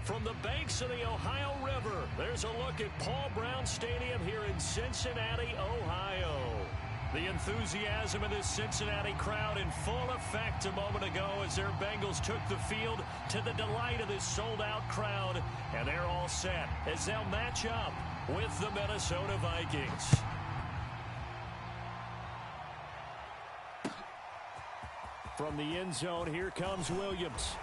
From the banks of the Ohio River, there's a look at Paul Brown Stadium here in Cincinnati, Ohio. The enthusiasm of this Cincinnati crowd in full effect a moment ago as their Bengals took the field to the delight of this sold-out crowd. And they're all set as they'll match up with the Minnesota Vikings. From the end zone, here comes Williams.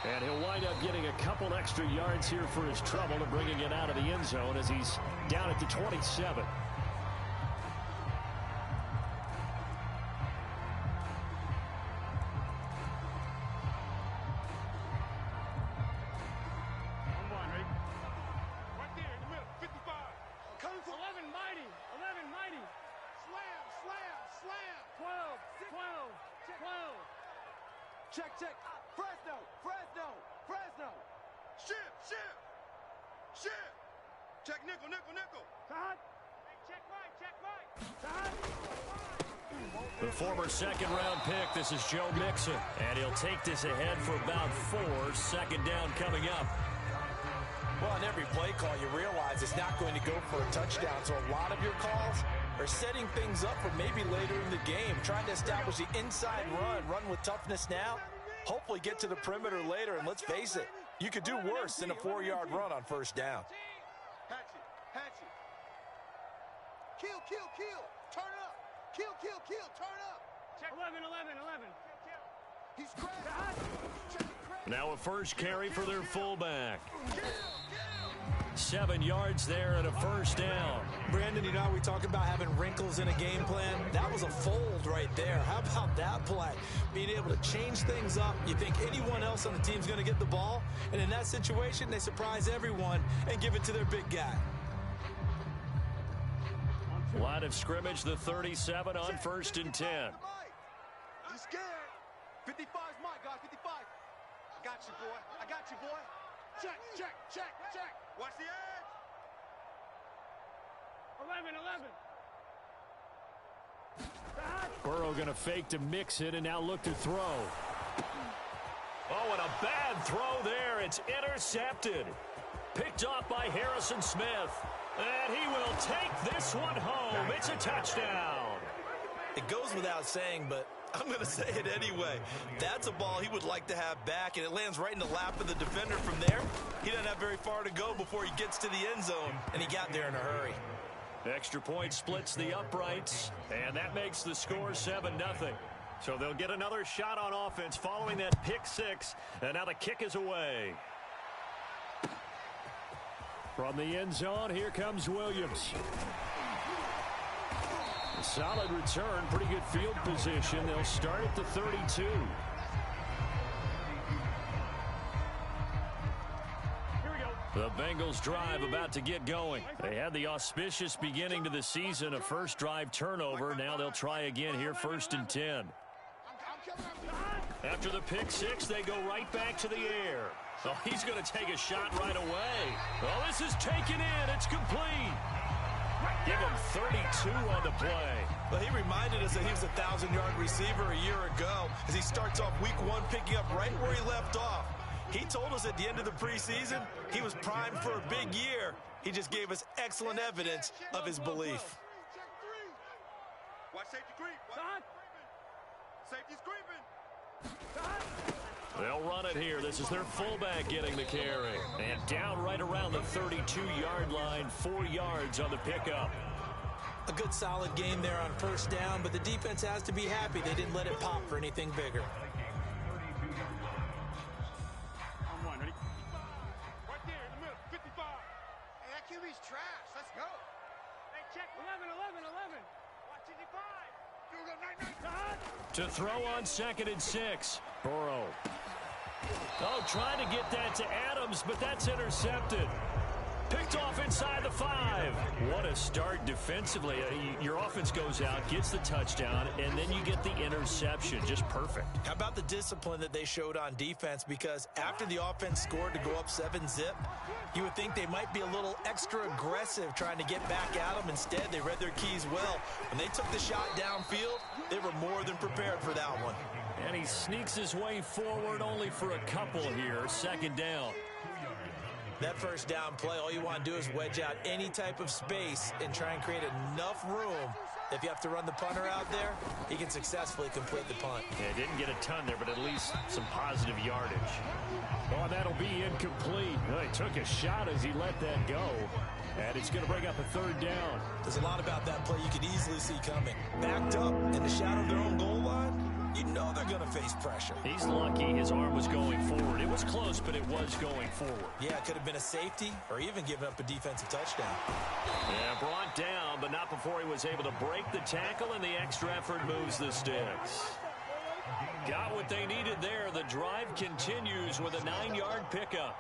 And he'll wind up getting a couple extra yards here for his trouble and bringing it out of the end zone as he's down at the 27. Check. Fresno. Ship. Check nickel. Check right. The former second-round pick, this is Joe Mixon. And he'll take this ahead for about 4. Second down coming up. Well, on every play call, you realize it's not going to go for a touchdown. So a lot of your calls are setting things up for maybe later in the game, trying to establish the inside run with toughness now, hopefully get to the perimeter later. And let's face it, you could do worse than a 4-yard run on first down. Hatch it. Kill. Turn up. Kill. Turn up. Check 11. He's cracked. Now a first carry for their fullback. 7 yards there and a first down. Brandon, you know how we talk about having wrinkles in a game plan? That was a fold right there. How about that play? Being able to change things up. You think anyone else on the team's going to get the ball? And in that situation, they surprise everyone and give it to their big guy. Line of scrimmage, the 37 on 1st and 10. He's scared. 55's my guy, 55. I got you, boy. Check. Watch the edge. 11. Burrow going to fake to mix it and now look to throw. Oh, and a bad throw there. It's intercepted. Picked off by Harrison Smith. And he will take this one home. It's a touchdown. It goes without saying, but I'm going to say it anyway. That's a ball he would like to have back, and it lands right in the lap of the defender from there. He doesn't have very far to go before he gets to the end zone, and he got there in a hurry. Extra point splits the uprights, and that makes the score 7-0. So they'll get another shot on offense following that pick 6, and now the kick is away. From the end zone, here comes Williams. A solid return, pretty good field position. They'll start at the 32. Here we go. The Bengals drive about to get going. They had the auspicious beginning to the season, a first drive turnover. Now they'll try again here, 1st and 10. After the pick 6, they go right back to the air. Oh, he's going to take a shot right away. Oh, this is taken in. It's complete. Give him 32 on the play. Well, he reminded us that he was a 1,000-yard receiver a year ago as he starts off week 1 picking up right where he left off. He told us at the end of the preseason he was primed for a big year. He just gave us excellent evidence of his belief. Watch safety creep. Safety's creeping. They'll run it here. This is their fullback getting the carry. And down right around the 32-yard line, 4 yards on the pickup. A good solid game there on first down, but the defense has to be happy they didn't let it pop for anything bigger. On 1, ready? Right there in the middle, 55. Hey, that QB's trash. Let's go. Hey, check 11. Watch 55. Here we go, 9. To throw on 2nd and 6. Burrow. Oh, trying to get that to Adams, but that's intercepted. Picked off inside the 5. What a start defensively. Your offense goes out, gets the touchdown, and then you get the interception. Just perfect. How about the discipline that they showed on defense? Because after the offense scored to go up 7-zip, you would think they might be a little extra aggressive trying to get back at them. Instead, they read their keys well. When they took the shot downfield, they were more than prepared for that one. And he sneaks his way forward only for a couple here. 2nd down. That first down play, all you want to do is wedge out any type of space and try and create enough room. If you have to run the punter out there, he can successfully complete the punt. Yeah, didn't get a ton there, but at least some positive yardage. Oh, that'll be incomplete. Well, he took a shot as he let that go. And it's going to bring up a third down. There's a lot about that play you could easily see coming. Backed up in the shadow of their own goal line, you know they're going to face pressure. He's lucky his arm was going forward. It was close, but it was going forward. Yeah, it could have been a safety or even given up a defensive touchdown. Yeah, brought down, but not before he was able to break the tackle, and the extra effort moves the sticks. Got what they needed there. The drive continues with a 9-yard pickup.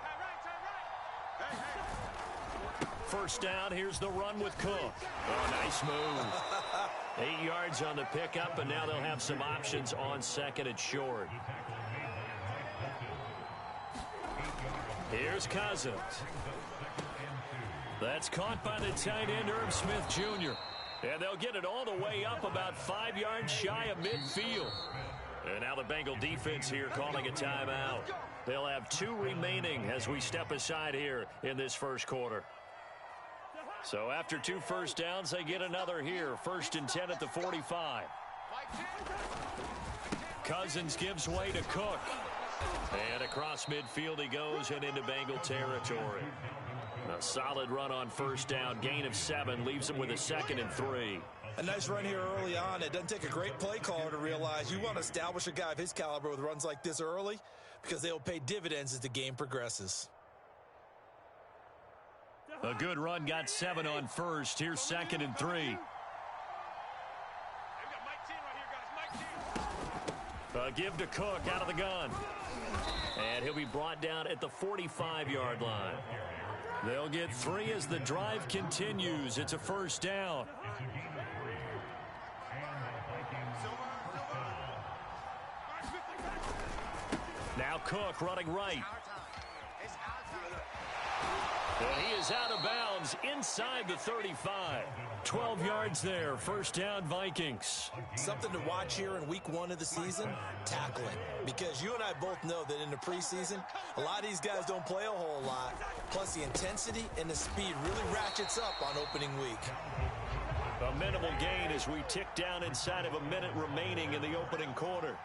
First down, here's the run with Cook. Oh, nice move. 8 yards on the pickup, and now they'll have some options on second and short. Here's Cousins. That's caught by the tight end, Herb Smith Jr. And they'll get it all the way up about 5 yards shy of midfield. And now the Bengal defense here calling a timeout. They'll have 2 remaining as we step aside here in this first quarter. So after 2 first downs, they get another here. 1st and 10 at the 45. Cousins gives way to Cook. And across midfield he goes and into Bengal territory. A solid run on first down. Gain of 7 leaves him with a 2nd and 3. A nice run here early on. It doesn't take a great play caller to realize you want to establish a guy of his caliber with runs like this early because they will pay dividends as the game progresses. A good run, got 7 on first. Here's 2nd and 3. Give to Cook out of the gun. And he'll be brought down at the 45-yard line. They'll get 3 as the drive continues. It's a first down. Now Cook running right. And he is out of bounds inside the 35. 12 yards there. First down, Vikings. Something to watch here in week 1 of the season, tackling. Because you and I both know that in the preseason, a lot of these guys don't play a whole lot. Plus the intensity and the speed really ratchets up on opening week. A minimal gain as we tick down inside of a minute remaining in the opening quarter.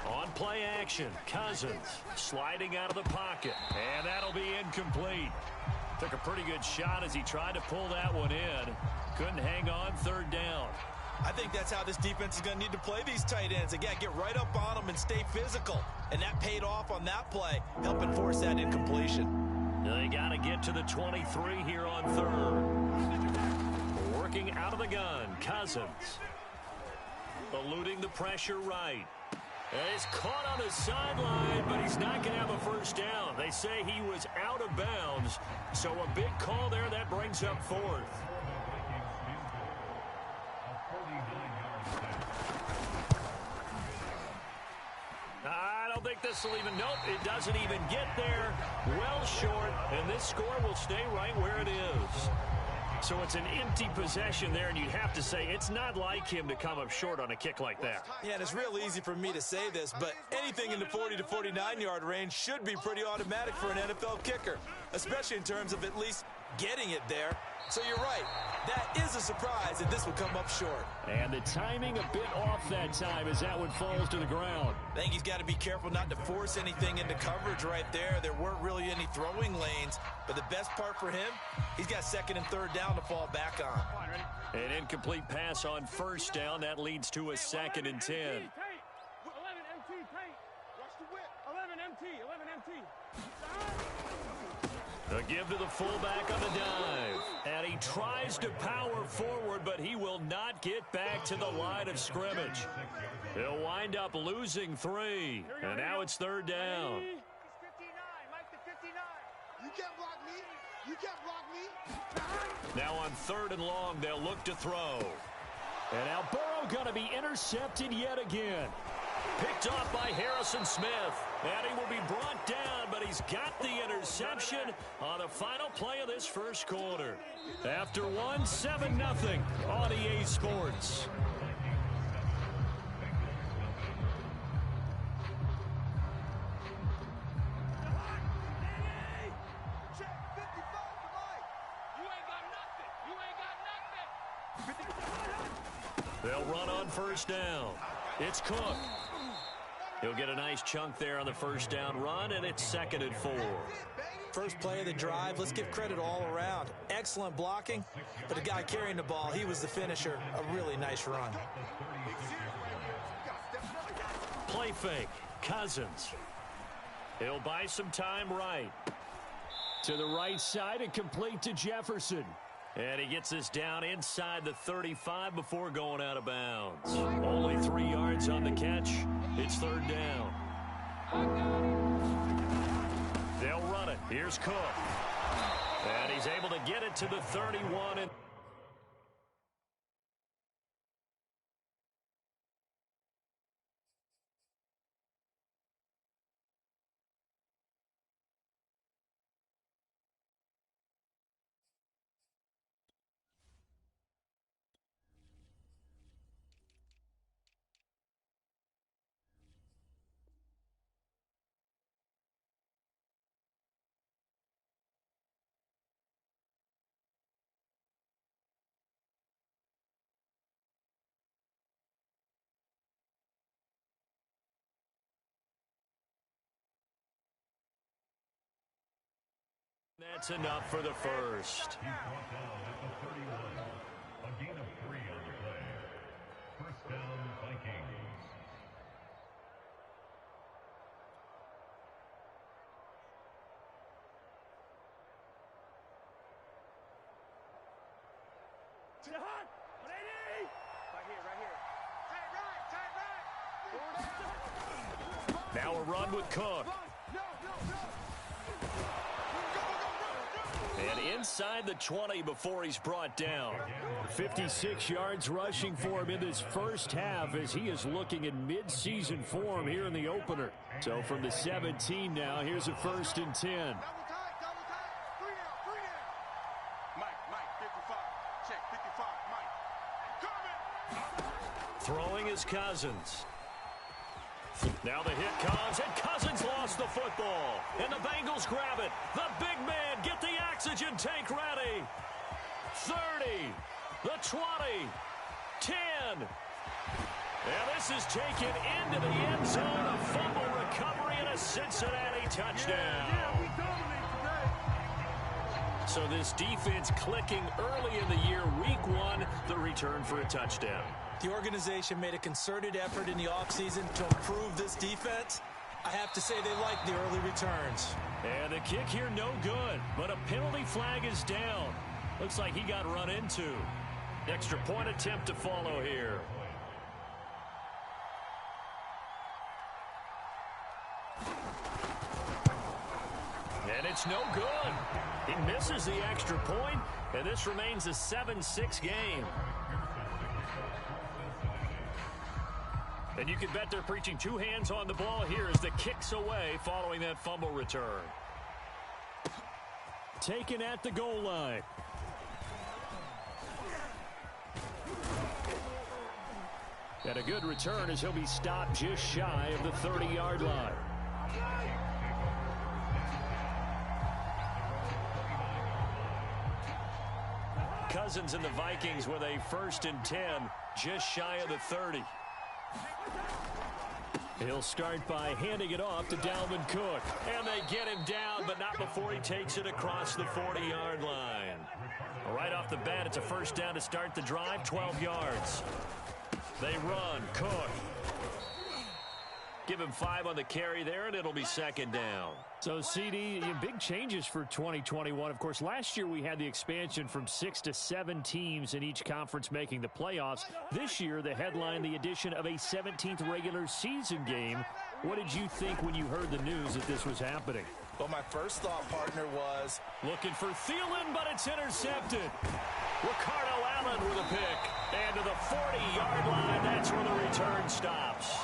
On play action, Cousins sliding out of the pocket, and that'll be incomplete. Took a pretty good shot as he tried to pull that one in. Couldn't hang on, 3rd down. I think that's how this defense is going to need to play these tight ends. Again, get right up on them and stay physical. And that paid off on that play, helping force that incompletion. They got to get to the 23 here on 3rd. Working out of the gun, Cousins. Eluding the pressure right. And he's caught on the sideline, but he's not going to have a first down. They say he was out of bounds, so a big call there that brings up 4th. I don't think this will even, nope, it doesn't even get there. Well short, and this score will stay right where it is. So it's an empty possession there, and you'd have to say it's not like him to come up short on a kick like that. Yeah, and it's real easy for me to say this, but anything in the 40 to 49-yard range should be pretty automatic for an NFL kicker, especially in terms of at least getting it there. So you're right. That is a surprise that this would come up short. And the timing a bit off that time as that one falls to the ground. I think he's got to be careful not to force anything into coverage right there. There weren't really any throwing lanes. But the best part for him, he's got 2nd and 3rd down to fall back on. An incomplete pass on first down. That leads to a 2nd and 10. 11 MT, tight. Watch the whip. 11 MT. A give to the fullback on the dive. And he tries to power forward, but he will not get back to the line of scrimmage. He'll wind up losing 3. And now it's 3rd down. He's 59. Mike the 59. You can't block me. You can't block me. Now on 3rd and long, they'll look to throw. And now Burrow going to be intercepted yet again. Picked off by Harrison Smith. And he will be brought down, but he's got the interception on the final play of this first quarter. After 1, 7-0 on EA Sports. They'll run on first down. It's Cook. He'll get a nice chunk there on the first down run, and it's 2nd and 4. First play of the drive, let's give credit all around. Excellent blocking, but the guy carrying the ball, he was the finisher. A really nice run. Play fake. Cousins. He'll buy some time right. To the right side and complete to Jefferson. And he gets this down inside the 35 before going out of bounds. Only 3 yards on the catch. It's 3rd down. They'll run it. Here's Cook. And he's able to get it to the 31. And that's enough for the first. A gain of 3 on the play. First down, Vikings. Jihad! Ready! Right here. Now a run with Cook. And inside the 20 before he's brought down. 56 yards rushing for him in this first half as he is looking in mid-season form here in the opener. So from the 17 now, here's a 1st and 10. Double time. 3 down. Mike, 55. Check, 55, Mike. Coming. Throwing is Cousins. Now the hit comes, and Cousins lost the football. And the Bengals grab it. The big man, get the oxygen tank ready. 30, the 20, 10. And this is taken into the end zone. A fumble recovery and a Cincinnati touchdown. We dominate today. So this defense clicking early in the year, week 1, the return for a touchdown. The organization made a concerted effort in the offseason to improve this defense. I have to say they like the early returns. And the kick here no good, but a penalty flag is down. Looks like he got run into. Extra point attempt to follow here. And it's no good. He misses the extra point, and this remains a 7-6 game. And you can bet they're preaching 2 hands on the ball here as the kick's away following that fumble return. Taken at the goal line. And a good return as he'll be stopped just shy of the 30-yard line. Cousins and the Vikings with a 1st and 10, just shy of the 30. He'll start by handing it off to Dalvin Cook. And they get him down, but not before he takes it across the 40-yard line. Right off the bat, it's a 1st down to start the drive, 12 yards. They run. Cook. Give him 5 on the carry there, and it'll be 2nd down. So, CD, big changes for 2021. Of course, last year we had the expansion from 6 to 7 teams in each conference making the playoffs. This year, the headline, the addition of a 17th regular season game. What did you think when you heard the news that this was happening? Well, my first thought, partner, was looking for Thielen, but it's intercepted. Ricardo Allen with a pick. And to the 40-yard line, that's where the return stops.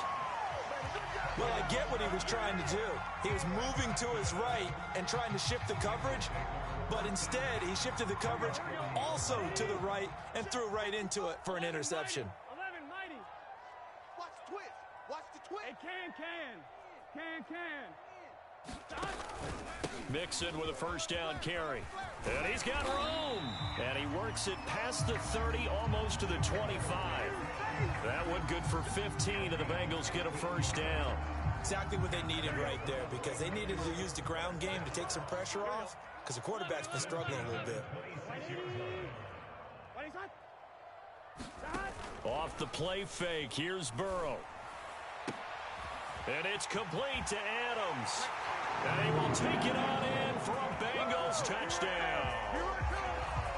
Well, I get what he was trying to do. He was moving to his right and trying to shift the coverage, but instead he shifted the coverage also to the right and threw right into it for an interception. 11, mighty. Watch the twist. Watch the twist. Hey, can. Stop. Mixon with a 1st down carry. And he's got room. And he works it past the 30, almost to the 25. That one good for 15, and the Bengals get a first down. Exactly what they needed right there, because they needed to use the ground game to take some pressure off, because the quarterback's been struggling a little bit. Off the play fake, here's Burrow. And it's complete to Adams. And he will take it on in for a Bengals touchdown.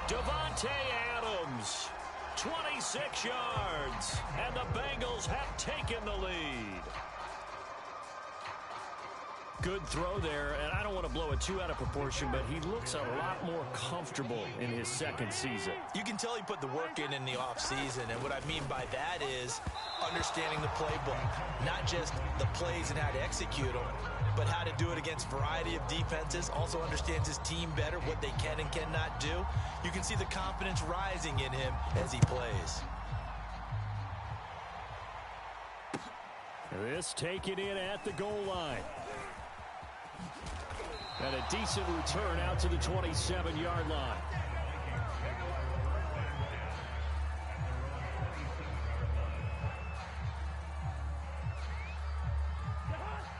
Davante Adams, 26 yards, and the Bengals have taken the lead. Good throw there, and I don't want to blow it too out of proportion, but he looks a lot more comfortable in his second season. You can tell he put the work in the offseason, and what I mean by that is understanding the playbook. Not just the plays and how to execute them, but how to do it against a variety of defenses. Also understands his team better, what they can and cannot do. You can see the confidence rising in him as he plays. This taken in at the goal line. And a decent return out to the 27-yard line.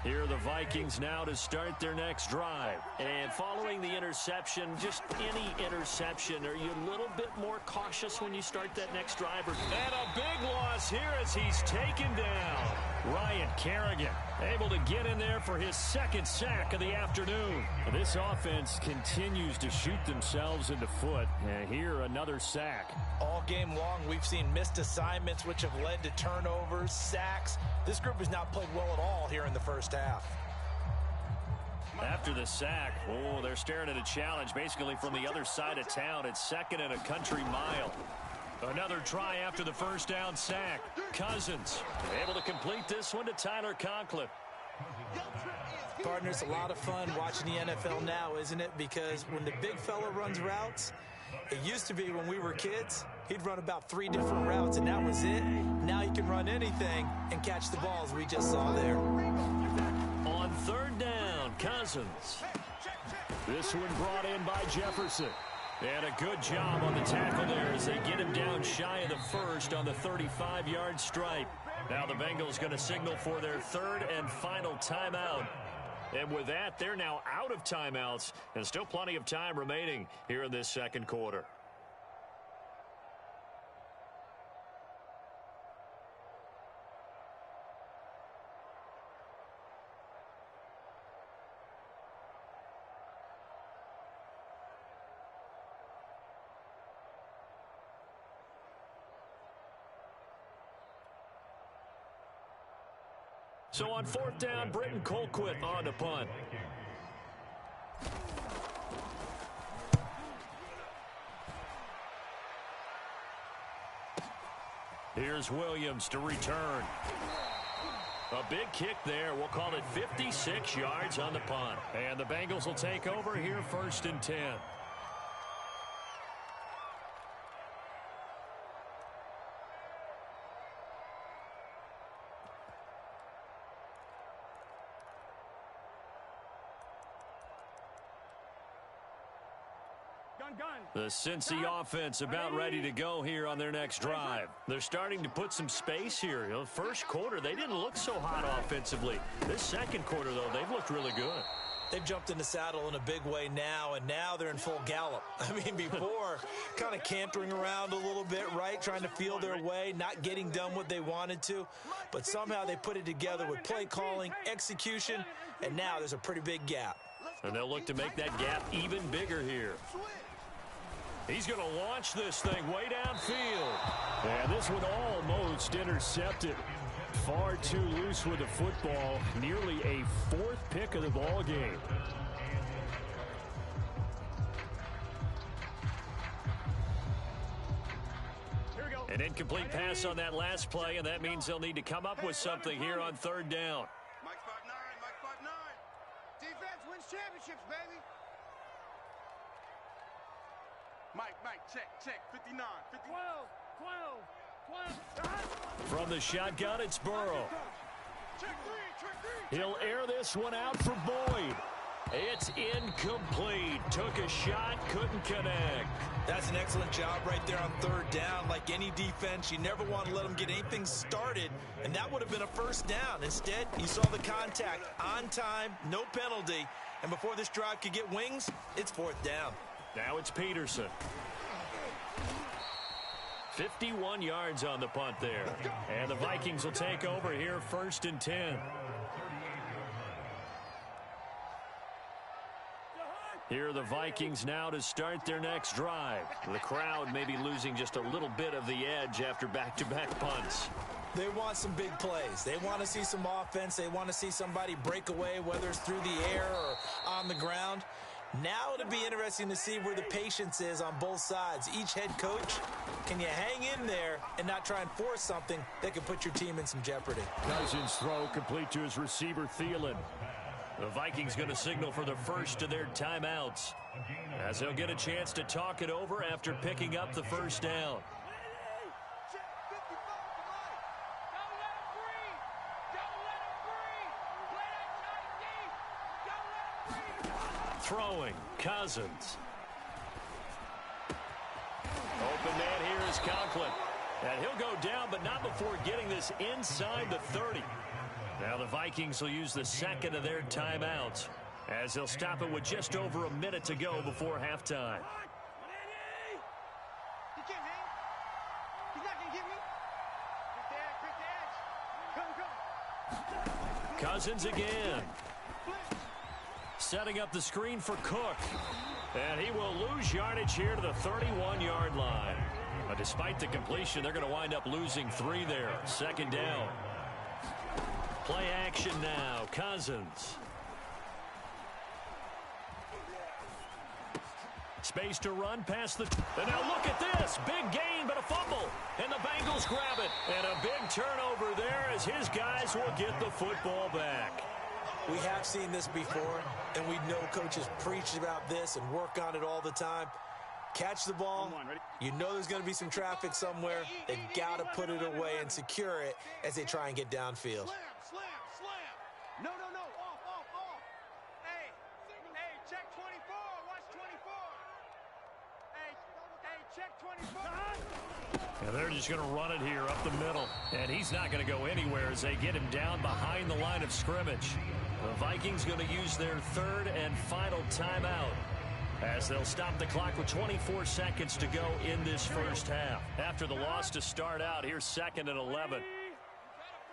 Here are the Vikings now to start their next drive. And following the interception, just any interception, are you a little bit more cautious when you start that next drive? And a big loss here as he's taken down. Ryan Kerrigan able to get in there for his second sack of the afternoon. This offense continues to shoot themselves in the foot. And here another sack. All game long, we've seen missed assignments, which have led to turnovers, sacks. This group has not played well at all here in the first half. After the sack, they're staring at a challenge basically from the other side of town. It's second and a country mile. Another try after the first down sack. Cousins able to complete this one to Tyler Conklin. Partner, it's a lot of fun watching the NFL now, isn't it? Because when the big fella runs routes, it used to be when we were kids, he'd run about 3 different routes, and that was it. Now he can run anything and catch the balls we just saw there. On third down, Cousins. This one brought in by Jefferson. And a good job on the tackle there as they get him down shy of the first on the 35-yard stripe. Now the Bengals going to signal for their third and final timeout. And with that, they're now out of timeouts and still plenty of time remaining here in this second quarter. So on fourth down, Britton Colquitt on to punt. Here's Williams to return. A big kick there. We'll call it 56 yards on the punt. And the Bengals will take over here first and 10. The Cincy offense about ready to go here on their next drive. They're starting to put some space here. The first quarter, they didn't look so hot offensively. This second quarter, though, they've looked really good. They've jumped in the saddle in a big way now, and now they're in full gallop. I mean, before, kind of cantering around a little bit, right? Trying to feel their way, not getting done what they wanted to. But somehow they put it together with play calling, execution, and now there's a pretty big gap. And they'll look to make that gap even bigger here. He's going to launch this thing way downfield. And this one almost intercepted. Far too loose with the football. Nearly a fourth pick of the ball game. An incomplete pass on that last play, and that means they'll need to come up with something here on third down. Mike 5'9", Mike 5'9". Defense wins championships, baby. Mike, check, 59, 50. 12. From the shotgun, it's Burrow. He'll air this one out for Boyd. It's incomplete. Took a shot, couldn't connect. That's an excellent job right there on third down. Like any defense, you never want to let them get anything started, and that would have been a first down. Instead, you saw the contact on time, no penalty, and before this drive could get wings, it's fourth down. Now it's Peterson. 51 yards on the punt there. And the Vikings will take over here, 1st and 10. Here are the Vikings now to start their next drive. The crowd may be losing just a little bit of the edge after back-to-back punts. They want some big plays. They want to see some offense. They want to see somebody break away, whether it's through the air or on the ground. Now it'll be interesting to see where the patience is on both sides. Each head coach, can you hang in there and not try and force something that could put your team in some jeopardy? Cousins throw complete to his receiver, Thielen. The Vikings going to signal for the first of their timeouts, as they'll get a chance to talk it over after picking up the first down. Throwing, Cousins. Open man here is Conklin. And he'll go down, but not before getting this inside the 30. Now the Vikings will use the second of their timeouts, as they'll stop it with just over a minute to go before halftime. He can't hang. He's not going to get me. Quick the edge. Come. Cousins again. Setting up the screen for Cook. And he will lose yardage here to the 31-yard line. But despite the completion, they're going to wind up losing 3 there. 2nd down. Play action now. Cousins. Space to run past the... And now look at this. Big gain, but a fumble. And the Bengals grab it. And a big turnover there as his guys will get the football back. We have seen this before, and we know coaches preach about this and work on it all the time. Catch the ball. You know there's going to be some traffic somewhere. They've got to put it away and secure it as they try and get downfield. Slam. No. Off. Hey, check 24. Watch 24. Hey, check 24. And they're just going to run it here up the middle. And he's not going to go anywhere as they get him down behind the line of scrimmage. The Vikings going to use their 3rd and final timeout, as they'll stop the clock with 24 seconds to go in this first half. After the loss to start out, here's 2nd and 11.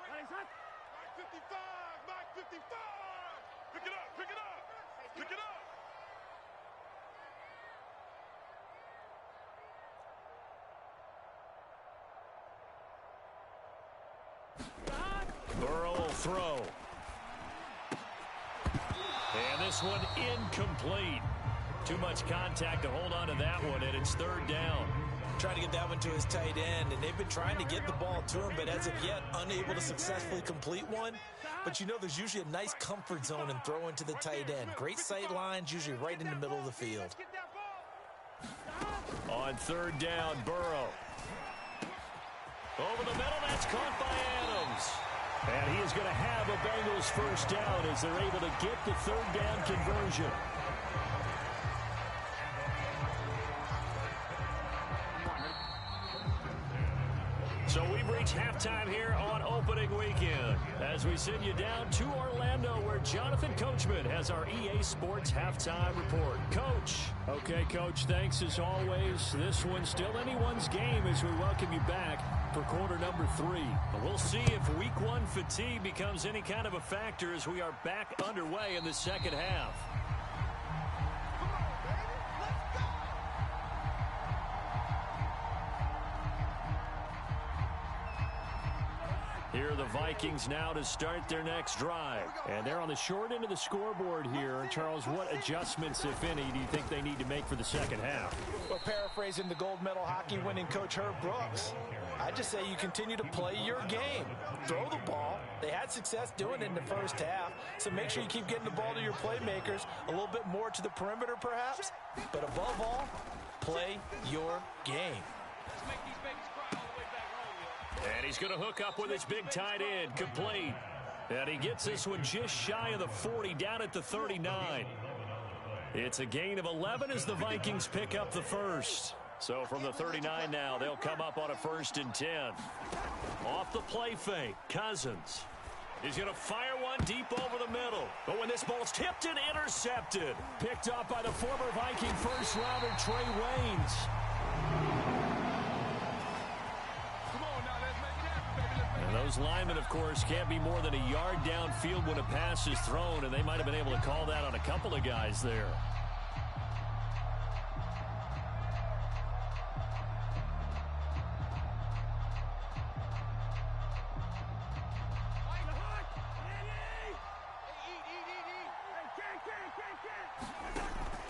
Mike 55. Pick it up. Burrow will throw. And this one incomplete. Too much contact to hold on to that one, and it's 3rd down. Trying to get that one to his tight end, and they've been trying to get the ball to him, but as of yet, unable to successfully complete one. But you know there's usually a nice comfort zone in throwing to the tight end. Great sight lines, usually right in the middle of the field. On 3rd down, Burrow. Over the middle, that's caught by Adams. And he is going to have a Bengals first down as they're able to get the 3rd down conversion. So we've reached halftime here on opening weekend, as we send you down to Orlando, where Jonathan Coachman has our EA Sports halftime report. Coach. Okay, Coach, thanks as always. This one's still anyone's game as we welcome you back for quarter number 3. But we'll see if week 1 fatigue becomes any kind of a factor as we are back underway in the second half. Here are the Vikings now to start their next drive. And they're on the short end of the scoreboard here. Charles, what adjustments, if any, do you think they need to make for the second half? Well, paraphrasing the gold medal hockey winning coach Herb Brooks, I just say you continue to play your game. Throw the ball. They had success doing it in the first half, so make sure you keep getting the ball to your playmakers, a little bit more to the perimeter perhaps, but above all, play your game. Let's make these babies cry all the way back home, yo. And he's going to hook up with his big tight end, complete. And he gets this one just shy of the 40, down at the 39. It's a gain of 11 as the Vikings pick up the first. So from the 39 now, they'll come up on a 1st and 10. Off the play fake, Cousins. He's going to fire one deep over the middle. But when this ball's tipped and intercepted, picked up by the former Viking first-rounder Trey Waynes. And those linemen, of course, can't be more than a yard downfield when a pass is thrown, and they might have been able to call that on a couple of guys there.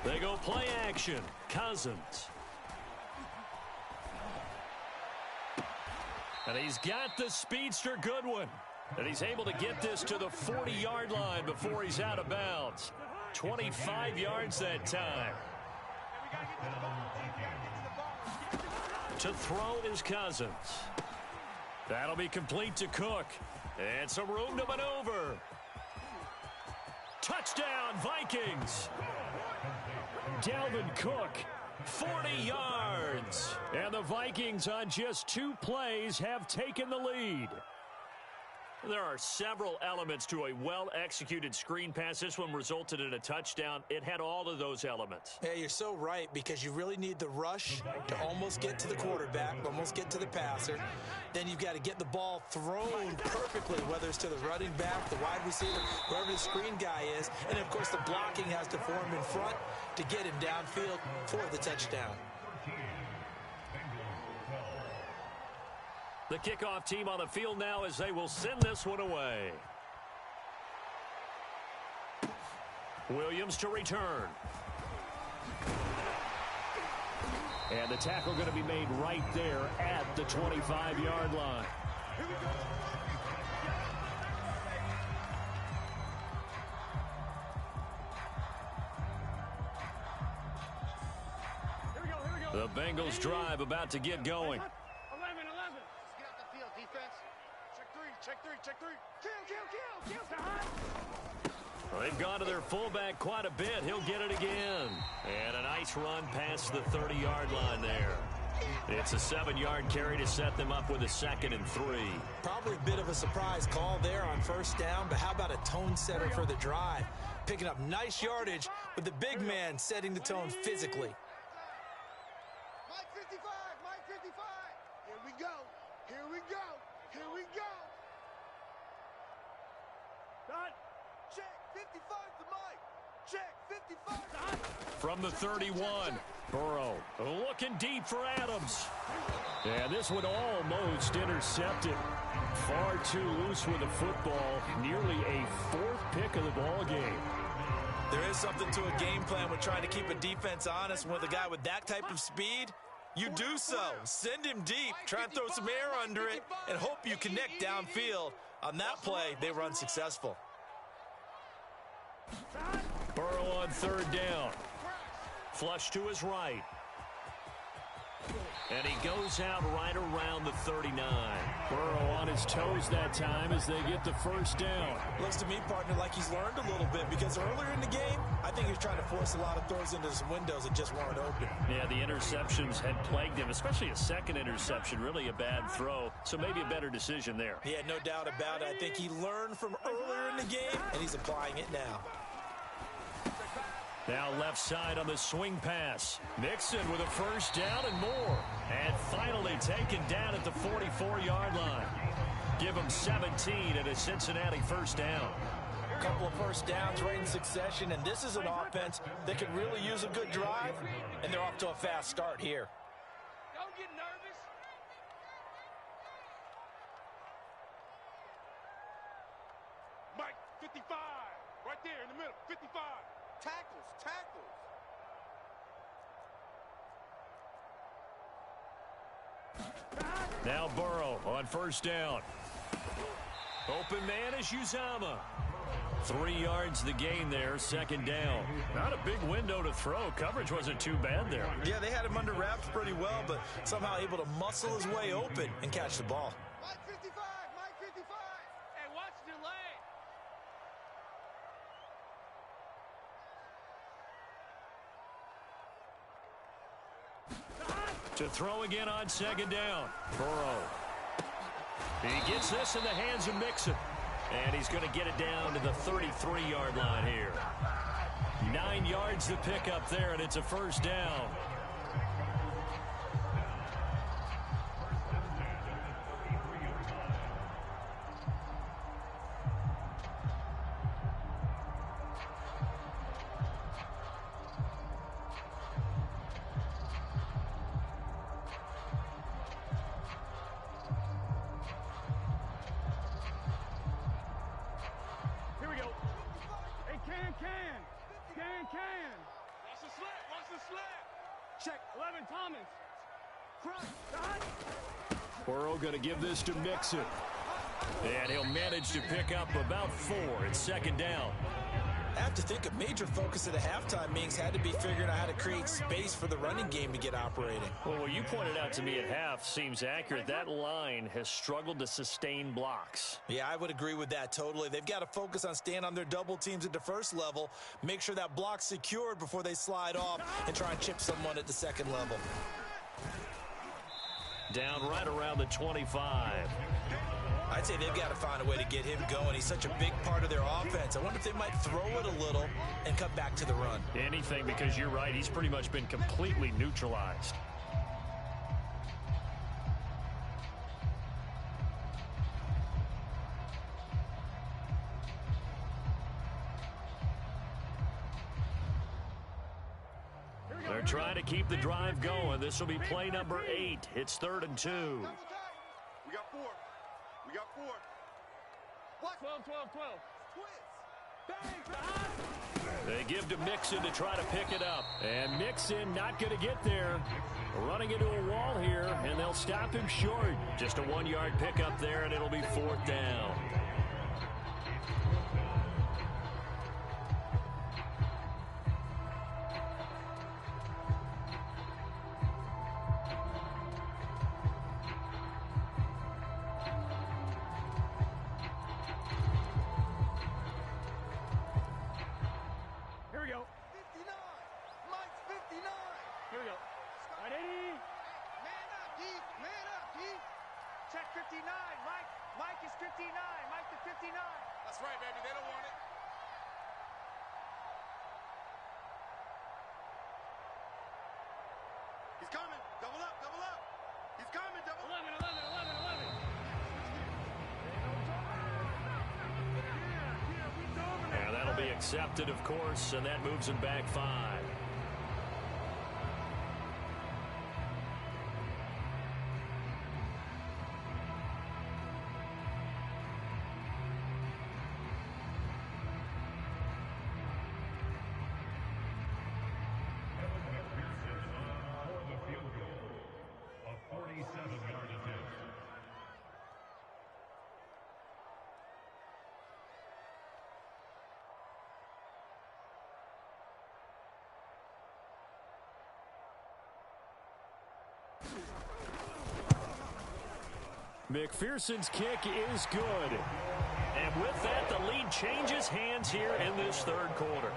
They go play action. Cousins. And he's got the speedster Goodwin. And he's able to get this to the 40-yard line before he's out of bounds. 25 yards that time. To throw is Cousins. That'll be complete to Cook. And some room to maneuver. Touchdown, Vikings. Dalvin Cook, 40 yards. And the Vikings on just 2 plays have taken the lead. There are several elements to a well-executed screen pass. This one resulted in a touchdown. It had all of those elements. Yeah, you're so right, because you really need the rush to almost get to the quarterback, almost get to the passer. Then you've got to get the ball thrown perfectly, whether it's to the running back, the wide receiver, wherever the screen guy is. And, of course, the blocking has to form in front to get him downfield for the touchdown. The kickoff team on the field now as they will send this one away. Williams to return. And the tackle going to be made right there at the 25-yard line. The Bengals drive about to get going. 11. Get out the field, defense. Check three. Kill. Well, they've gone to their fullback quite a bit. He'll get it again. And a nice run past the 30-yard line there. It's a 7-yard carry to set them up with a 2nd and 3. Probably a bit of a surprise call there on 1st down, but how about a tone setter for the drive? Picking up nice yardage with the big man setting the tone physically. Mike 55. Here we go. Dot. Check 55 to Mike. Check 55. From the 31, Burrow looking deep for Adams. And this one almost intercepted. Far too loose with the football. Nearly a 4th pick of the ball game. There is something to a game plan with trying to keep a defense honest. With a guy with that type of speed, you do so. Send him deep, try and throw some air under it, and hope you connect downfield. On that play, they were unsuccessful. Burrow on 3rd down. Flush to his right. And he goes out right around the 39. Burrow on his toes that time as they get the 1st down. Looks to me, partner, like he's learned a little bit, because earlier in the game, I think he was trying to force a lot of throws into some windows that just weren't open. Yeah, the interceptions had plagued him, especially a 2nd interception, really a bad throw. So maybe a better decision there. Yeah, no doubt about it. I think he learned from earlier in the game, and he's applying it now. Now left side on the swing pass. Mixon with a 1st down and more. And finally taken down at the 44-yard line. Give him 17 and a Cincinnati 1st down. A couple of 1st downs right in succession, and this is an offense that could really use a good drive, and they're off to a fast start here. Don't get nervous. Mike 55. Right there in the middle. 55. Tackles. Now Burrow on 1st down. Open man is Uzama. 3 yards the gain there, 2nd down. Not a big window to throw. Coverage wasn't too bad there. Yeah, they had him under wraps pretty well, but somehow able to muscle his way open and catch the ball. Mike 55. Hey, watch the lane. To throw again on second down. Burrow. He gets this in the hands of Mixon. And he's going to get it down to the 33-yard line here. 9 yards to pick up there, and it's a first down. Can. Watch the slant. Watch the slant. Check. 11, Thomas. Burrow going to give this to Mixon. And he'll manage to pick up about 4. It's second down. I have to think a major focus at the halftime meetings had to be figuring out how to create space for the running game to get operating. Well, what you pointed out to me at half seems accurate. That line has struggled to sustain blocks. Yeah, I would agree with that totally. They've got to focus on staying on their double teams at the first level, make sure that block's secured before they slide off and try and chip someone at the second level. Down right around the 25. I'd say they've got to find a way to get him going. He's such a big part of their offense. I wonder if they might throw it a little and come back to the run. Anything, because you're right. He's pretty much been completely neutralized. They're trying to keep the drive going. This will be play number 8. It's 3rd and 2. We got 4. We got 4. What? 12. Twins. They give to Mixon to try to pick it up. And Mixon not going to get there. Running into a wall here, and they'll stop him short. Just a 1-yard pickup there, and it'll be 4th down. He's coming. Double up. He's coming. Double up. 11. And that'll be accepted, of course, and that moves him back 5. McPherson's kick is good. And with that, the lead changes hands here in this 3rd quarter.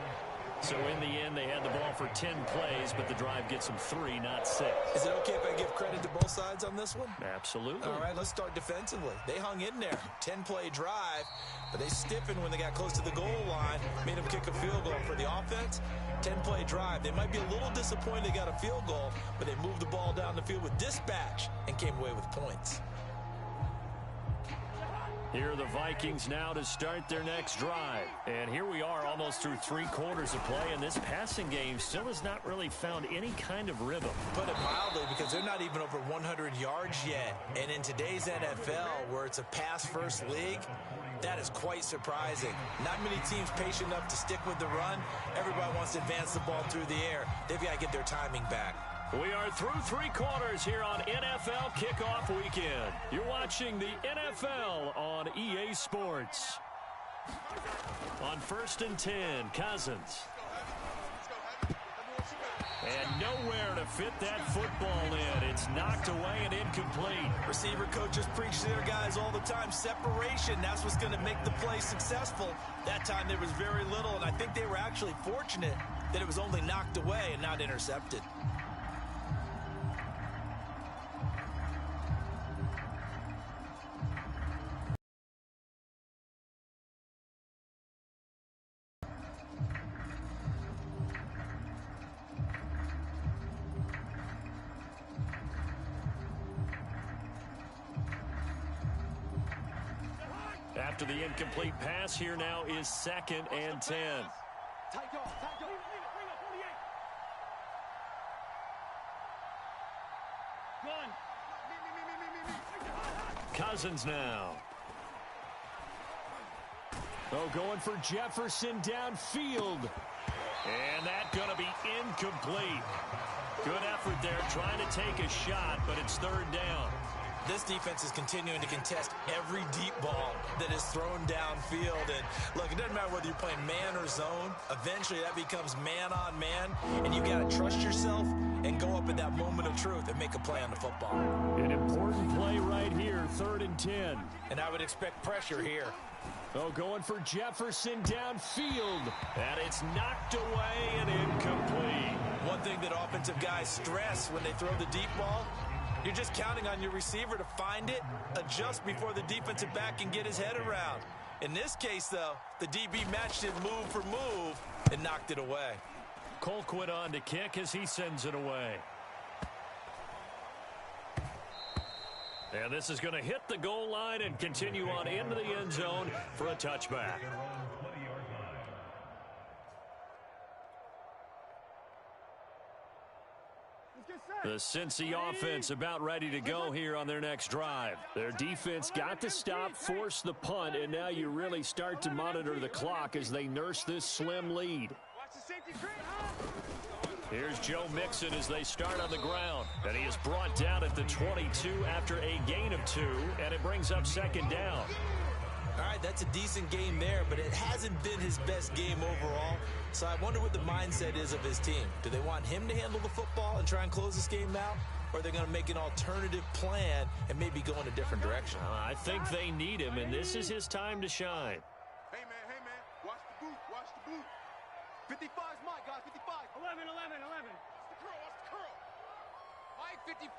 So in the end, they had the ball for 10 plays, but the drive gets them 3, not 6. Is it okay if I give credit to both sides on this one? Absolutely. All right, let's start defensively. They hung in there. 10-play drive, but they stiffened when they got close to the goal line, made them kick a field goal. For the offense, 10-play drive. They might be a little disappointed they got a field goal, but they moved the ball down the field with dispatch and came away with points. Here are the Vikings now to start their next drive. And here we are almost through 3 quarters of play, and this passing game still has not really found any kind of rhythm. Put it mildly, because they're not even over 100 yards yet. And in today's NFL, where it's a pass-first league, that is quite surprising. Not many teams patient enough to stick with the run. Everybody wants to advance the ball through the air. They've got to get their timing back. We are through 3 quarters here on NFL Kickoff Weekend. You're watching the NFL on EA Sports. On 1st and 10, Cousins. And nowhere to fit that football in. It's knocked away and incomplete. Receiver coaches preach to their guys all the time. Separation, that's what's going to make the play successful. That time there was very little, and I think they were actually fortunate that it was only knocked away and not intercepted. After the incomplete pass, here now is 2nd and 10. Cousins now. Oh, going for Jefferson downfield. And that's going to be incomplete. Good effort there trying to take a shot, but it's 3rd down. This defense is continuing to contest every deep ball that is thrown downfield. And look, it doesn't matter whether you're playing man or zone. Eventually, that becomes man on man. And you've got to trust yourself and go up in that moment of truth and make a play on the football. An important play right here, 3rd and 10. And I would expect pressure here. Oh, going for Jefferson downfield. And it's knocked away and incomplete. One thing that offensive guys stress when they throw the deep ball, you're just counting on your receiver to find it, adjust before the defensive back can get his head around. In this case, though, the DB matched it move for move and knocked it away. Colquitt on to kick as he sends it away. And this is going to hit the goal line and continue on into the end zone for a touchback. The Cincy offense about ready to go here on their next drive. Their defense got to stop, force the punt, and now you really start to monitor the clock as they nurse this slim lead. Here's Joe Mixon as they start on the ground. And he is brought down at the 22 after a gain of 2, and it brings up 2nd down. All right, that's a decent game there, but it hasn't been his best game overall. So I wonder what the mindset is of his team. Do they want him to handle the football and try and close this game out? Or are they going to make an alternative plan and maybe go in a different direction? I think they need him, and this is his time to shine. Hey, man, watch the boot, watch the boot. 55's my guy, 55. 11. Watch the curl. Mike 55,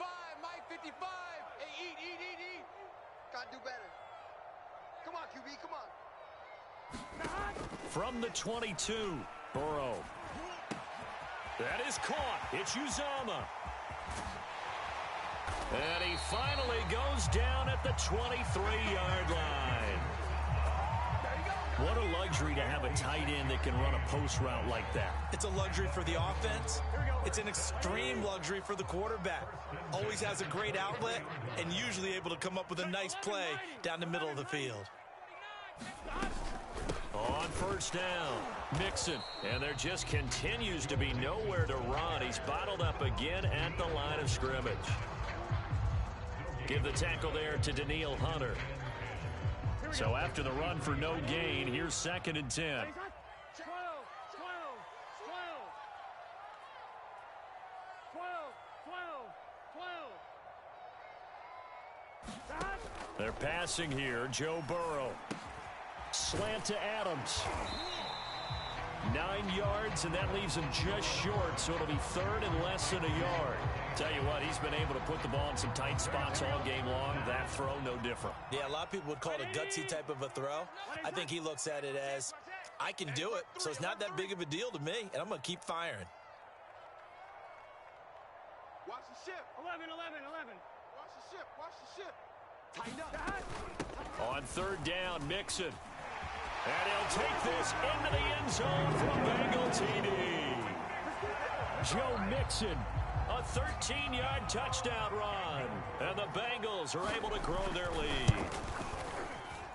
Mike 55. Hey, eat. Gotta do better. Come on, QB, come on. From the 22, Burrow. That is caught. It's Uzama. And he finally goes down at the 23-yard line. What a luxury to have a tight end that can run a post route like that. It's a luxury for the offense. It's an extreme luxury for the quarterback. Always has a great outlet and usually able to come up with a nice play down the middle of the field. On 1st down, Mixon. And there just continues to be nowhere to run. He's bottled up again at the line of scrimmage. Give the tackle there to Daniil Hunter. So after the run for no gain, here's 2nd and 10. 12. They're passing here. Joe Burrow. Slant to Adams. 9 yards, and that leaves him just short, so it'll be 3rd and less than a yard. Tell you what, he's been able to put the ball in some tight spots all game long. That throw, no different. Yeah, a lot of people would call it a gutsy type of a throw. I think he looks at it as, I can do it, so it's not that big of a deal to me, and I'm going to keep firing. Watch the ship. 11. Watch the ship. Tighten up. On 3rd down, Mixon. And he'll take this into the end zone from Bengal TD. Joe Mixon, a 13-yard touchdown run. And the Bengals are able to grow their lead.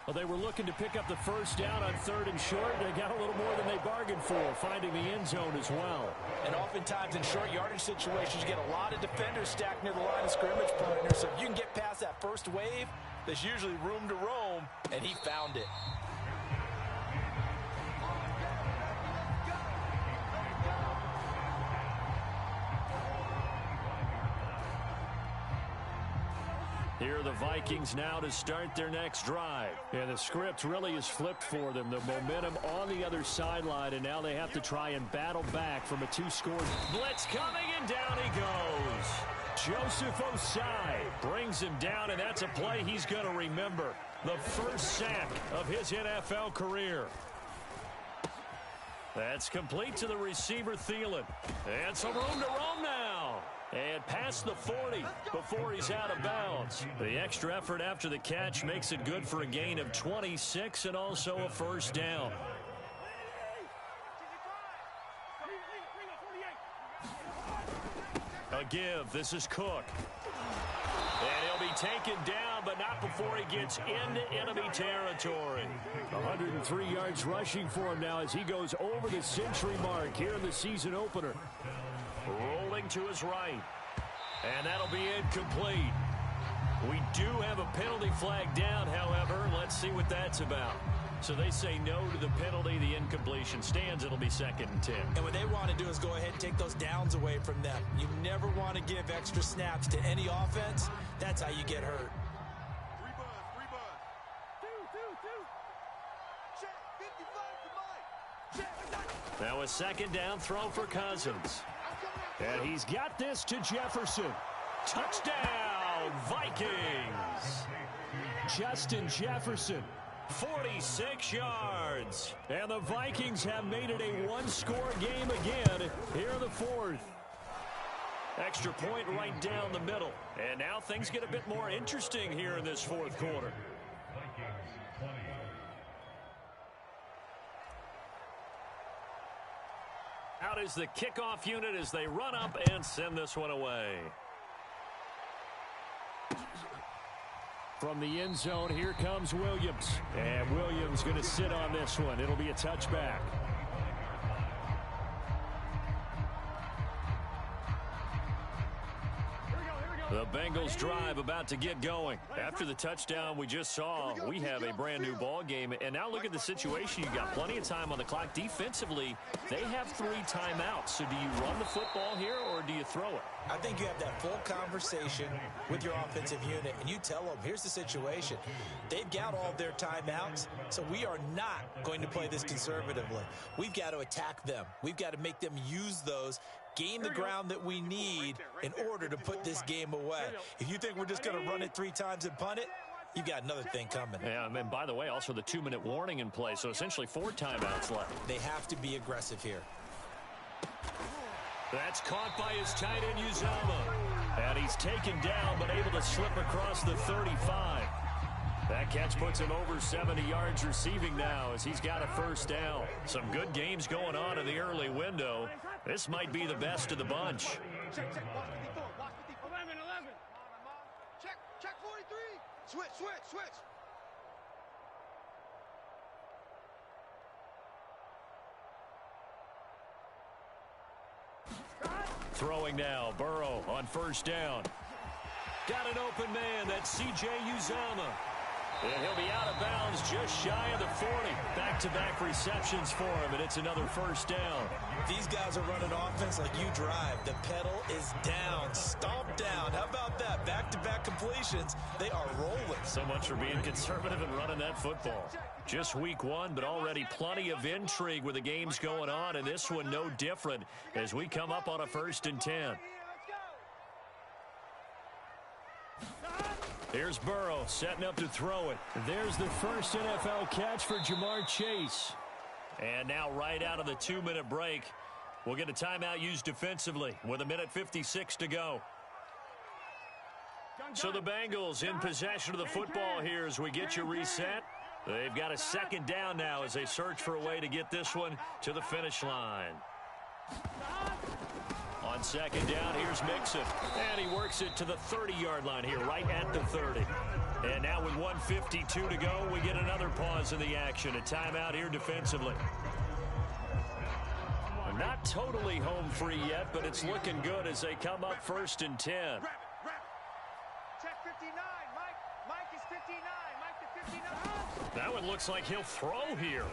Well, they were looking to pick up the 1st down on 3rd and short. They got a little more than they bargained for, finding the end zone as well. And oftentimes in short yardage situations, you get a lot of defenders stacked near the line of scrimmage partner. So if you can get past that first wave, there's usually room to roam, and he found it. Here are the Vikings now to start their next drive. And the script really is flipped for them. The momentum on the other sideline, and now they have to try and battle back from a 2-score blitz coming, and down he goes. Joseph Osai brings him down, and that's a play he's going to remember. The first sack of his NFL career. That's complete to the receiver, Thielen. And some room to roam now. And pass past the 40 before he's out of bounds. The extra effort after the catch makes it good for a gain of 26 and also a first down. A give. This is Cook. And he'll be taken down, but not before he gets into enemy territory. 103 yards rushing for him now as he goes over the century mark here in the season opener. Rolling to his right. And that'll be incomplete. We do have a penalty flag down, however. Let's see what that's about. So they say no to the penalty. The incompletion stands. It'll be 2nd and 10. And what they want to do is go ahead and take those downs away from them. You never want to give extra snaps to any offense. That's how you get hurt. 3 buzz, 3 buzz. 2. Check, 55 to Mike. Check. Now a 2nd down throw for Cousins. And he's got this to Jefferson. Touchdown, Vikings. Justin Jefferson. 46 yards. And the Vikings have made it a one-score game again here in the 4th. Extra point right down the middle. And now things get a bit more interesting here in this 4th quarter. Vikings 20. Out is the kickoff unit as they run up and send this one away. From the end zone, here comes Williams. And Williams going to sit on this one. It'll be a touchback. The Bengals drive about to get going. After the touchdown we just saw, we have a brand new ball game. And now look at the situation. You got plenty of time on the clock. Defensively, they have 3 timeouts. So do you run the football here or do you throw it? I think you have that full conversation with your offensive unit, and you tell them, here's the situation. They've got all their timeouts, so we are not going to play this conservatively. We've got to attack them. We've got to make them use those, gain the ground that we need in order to put this game away. If you think we're just going to run it 3 times and punt it, you've got another thing coming. Yeah, and by the way, also the 2-minute warning in play, so essentially 4 timeouts left. They have to be aggressive here. That's caught by his tight end, Uzomah. And he's taken down, but able to slip across the 35. That catch puts him over 70 yards receiving now as he's got a first down. Some good games going on in the early window. This might be the best of the bunch. Check, watch 54, watch 54. 11. Check 43. Switch. Throwing now, Burrow on first down. Got an open man, that's C.J. Uzomah. And he'll be out of bounds just shy of the 40. Back-to-back receptions for him, and it's another first down. These guys are running offense like you drive. The pedal is down, stomp down. How about that? Back-to-back completions. They are rolling. So much for being conservative and running that football. Just week 1, but already plenty of intrigue with the games going on, and this one no different as we come up on a 1st and 10. Here's Burrow setting up to throw it. There's the first NFL catch for Jamar Chase. And now right out of the 2-minute break, we'll get a timeout used defensively with 1:56 to go. So the Bengals in possession of the football here as we get you reset. They've got a 2nd down now as they search for a way to get this one to the finish line. On 2nd down, here's Mixon. And he works it to the 30-yard line here, right at the 30. And now with 1:52 to go, we get another pause in the action. A timeout here defensively. Not totally home free yet, but it's looking good as they come up 1st and 10. Check 59. Mike is 59. Mike to 59. That one looks like he'll throw here.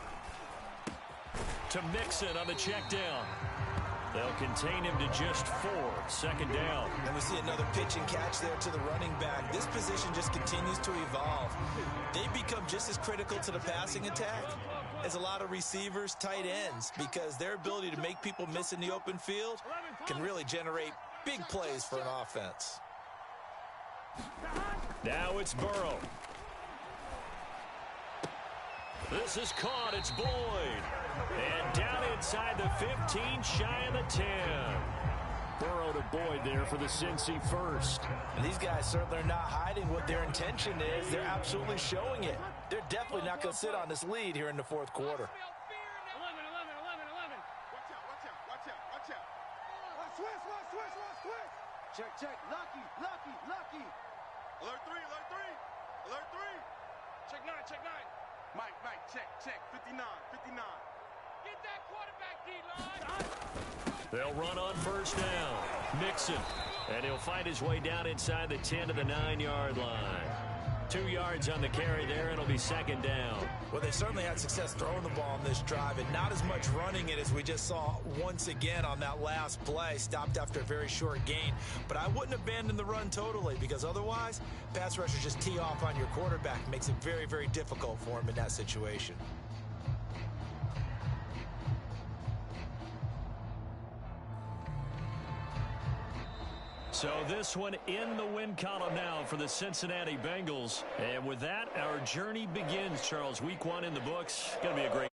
To Mixon on the check down. They'll contain him to just 4. 2nd down. And we see another pitch and catch there to the running back. This position just continues to evolve. They become just as critical to the passing attack as a lot of receivers, tight ends, because their ability to make people miss in the open field can really generate big plays for an offense. Now it's Burrow. This is caught. It's Boyd. And down inside the 15, shy of the 10. Burrow to Boyd there for the Cincy first. And these guys certainly are not hiding what their intention is. They're absolutely showing it. They're definitely not going to sit on this lead here in the fourth quarter. 11. Watch out. Switch. Check. Lucky. Alert 3. Check 9. Mike, check. 59. Get that quarterback, D-line. They'll run on first down. Mixon. And he'll find his way down inside the 10 to the 9-yard line. 2 yards on the carry there, and it'll be second down. Well, they certainly had success throwing the ball on this drive, and not as much running it as we just saw once again on that last play. Stopped after a very short gain. But I wouldn't abandon the run totally, because otherwise, pass rushers just tee off on your quarterback. Makes it very, very difficult for him in that situation. So this one in the win column now for the Cincinnati Bengals. And with that, our journey begins, Charles. Week 1 in the books. Going to be a great